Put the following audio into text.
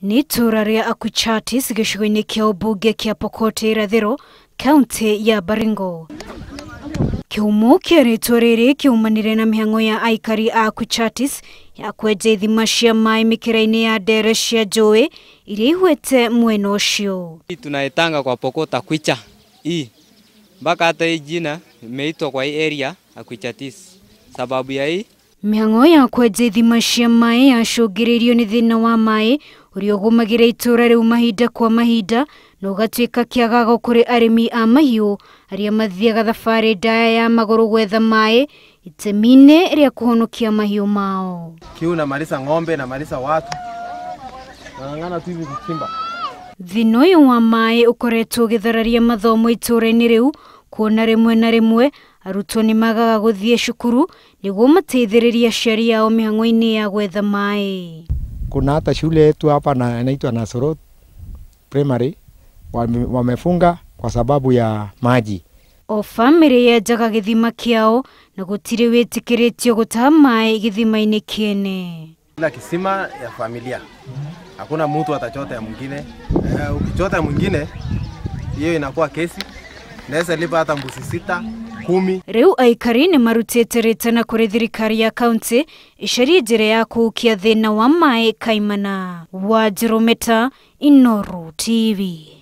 Ni itura ria Akuchatis gĩcigo-inĩ kĩa ũmbunge kĩa Pokot irathĩro, kaunti ya Baringo. Kihumo kĩa rĩtwa rĩrĩ kiumanire na mĩhang'o ya aikari a Akuchatis ya kwenja ithima cia maĩ mĩkĩra-inĩ ya ndere cia njũĩ iria ihwete mwena ũcio. Tunaitanga kwa Pokot Akwicha hii mpaka hata hii jina imeitwa kwa hii area Akuchatis sababu ya hii mĩhang'o ya kwenja ithima cia maĩ yacũngĩrĩirio nĩ thĩna wa maĩ ũrĩa ũgũmagĩra itũra rĩu mahinda kwa mahinda na ũgatuĩka kĩagago kũrĩ arĩmi a mahiũ arĩa mathiaga thabarĩ ndaya ya magũrũ gwetha maĩ itemi-inĩ rĩa kũhonokia mahiũ mao. Kiu na malisa ng'ombe na malisa watu nang'ana tu hivi kuchimba. Thĩna ũyũ wa maĩ ũkoretwo ũgĩthararia mathomo itũra-inĩ rĩu, kuona rĩmwe na rĩmwe arutwo nĩ magaga gũthiĩ cukuru nĩguo mateithĩrĩrie aciari ao mĩhang'o-inĩ ya gwetha maĩ. Kuna hata shule yetu hapa na inaitwa Nasorot Primary wamefunga kwa sababu ya maji. O family yenjaga gĩthima kĩao na gũtirĩ wĩtĩkĩrĩtio gũtaha maĩ gĩthima-inĩ kĩene. Kila kisima ya familia. Hakuna mtu atachota ya mwingine. Ukichota ya mwingine hiyo inakuwa kesi. Naweza lipa hata mbuzi 6, 10. Rĩu aikari nĩ marutĩte rĩtana kũrĩ thirikari ya kaunti icarie njĩra ya kũhukia thĩna wa maĩ kaimana. Wanjiru Meta, Inooro TV.